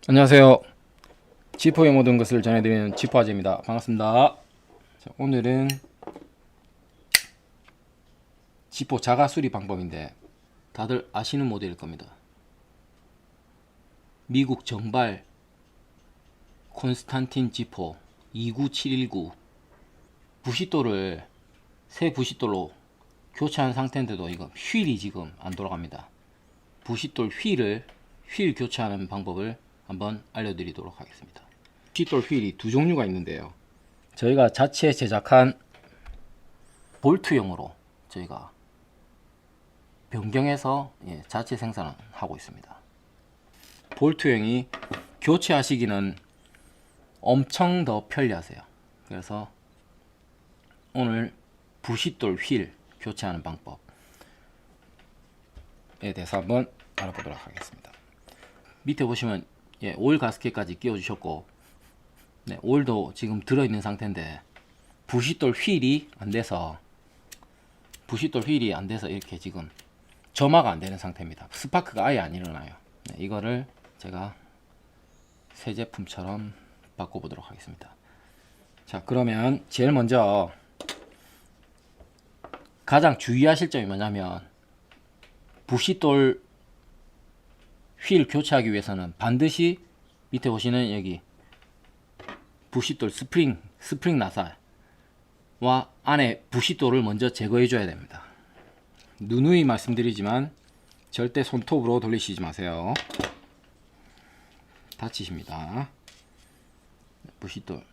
안녕하세요. 지포의 모든 것을 전해드리는 지포아재입니다. 반갑습니다. 자, 오늘은 지포 자가 수리 방법인데 다들 아시는 모델일 겁니다. 미국 정발 콘스탄틴 지포 29719 부싯돌을 새 부싯돌로 교체한 상태인데도 이거 휠이 지금 안 돌아갑니다. 부싯돌 휠 교체하는 방법을 한번 알려드리도록 하겠습니다. 부싯돌 휠이 두 종류가 있는데요, 저희가 자체 제작한 볼트용으로 저희가 변경해서 자체 생산하고 있습니다. 볼트용이 교체하시기는 엄청 더 편리하세요. 그래서 오늘 부싯돌 휠 교체하는 방법에 대해서 한번 알아보도록 하겠습니다. 밑에 보시면 오일 가스켓까지 끼워 주셨고, 오일도 지금 들어있는 상태인데 부싯돌 휠이 안 돼서 이렇게 지금 점화가 안 되는 상태입니다. 스파크가 아예 안 일어나요. 이거를 제가 새 제품처럼 바꿔보도록 하겠습니다. 자, 그러면 제일 먼저 가장 주의하실 점이 뭐냐면, 부싯돌 휠 교체하기 위해서는 반드시 밑에 보시는 여기 부싯돌 스프링 나사와 안에 부싯돌을 먼저 제거해 줘야 됩니다. 누누이 말씀드리지만 절대 손톱으로 돌리시지 마세요. 다치십니다. 부싯돌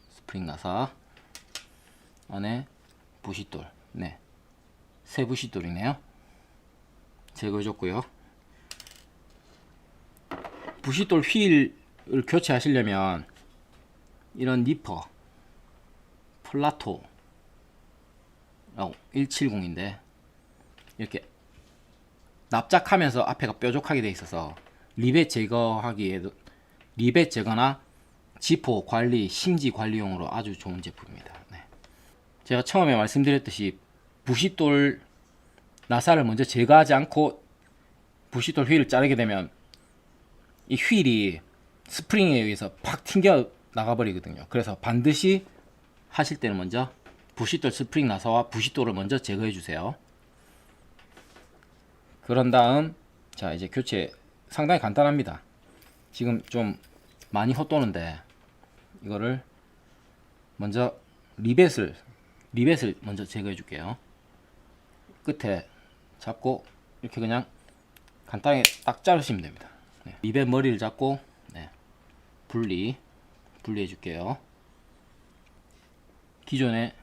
스프링 나사 안에 부싯돌, 새 부싯돌이네요. 제거해 줬고요. 부싯돌 휠을 교체하시려면 이런 니퍼 플라토 170인데 이렇게 납작하면서 앞에가 뾰족하게 되어 있어서 리벳 제거나 지포 관리, 심지 관리용으로 아주 좋은 제품입니다. 제가 처음에 말씀드렸듯이 부싯돌 나사를 먼저 제거하지 않고 부싯돌 휠을 자르게 되면 이 휠이 스프링에 의해서 팍 튕겨 나가버리거든요. 그래서 반드시 하실 때는 먼저 부싯돌 스프링 나사와 부싯돌을 먼저 제거해 주세요. 그런 다음 자, 이제 교체 상당히 간단합니다. 지금 좀 많이 헛도는데 이거를 먼저 리벳을 먼저 제거해 줄게요. 끝에 잡고 이렇게 그냥 간단하게 딱 자르시면 됩니다. 리벳 머리를 잡고 분리해 줄게요. 기존에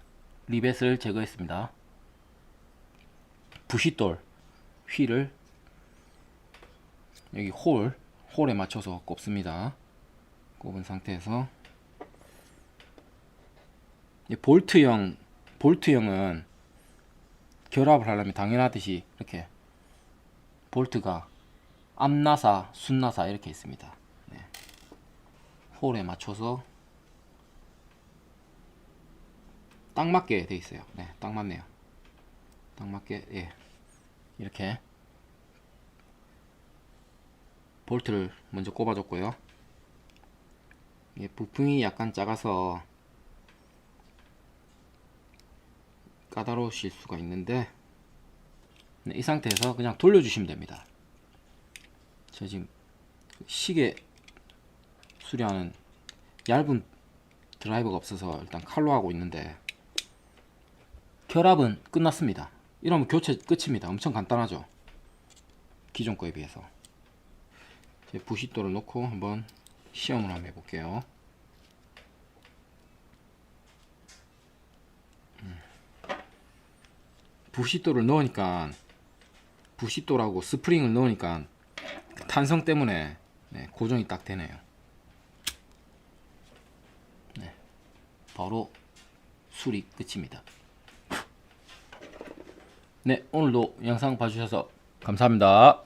리벳을 제거했습니다. 부싯돌 휠을 여기 홀에 맞춰서 꼽습니다. 꼽은 상태에서 볼트형은 결합을 하려면 당연하듯이 이렇게 볼트가 앞나사, 순나사 이렇게 있습니다. 홀에 맞춰서 딱 맞게 돼 있어요. 딱 맞네요. 딱 맞게 이렇게 볼트를 먼저 꼽아줬고요. 부품이 약간 작아서 까다로우실 수가 있는데 이 상태에서 그냥 돌려주시면 됩니다. 제가 지금 시계 수리하는 얇은 드라이버가 없어서 일단 칼로 하고 있는데 결합은 끝났습니다. 이러면 교체 끝입니다. 엄청 간단하죠, 기존 거에 비해서. 제 부싯돌을 놓고 한번 시험을 한번 해볼게요. 부싯돌을 넣으니까, 부싯돌하고 스프링을 넣으니까 탄성 때문에 고정이 딱 되네요. 바로 수리 끝입니다. 오늘도 영상 봐주셔서 감사합니다.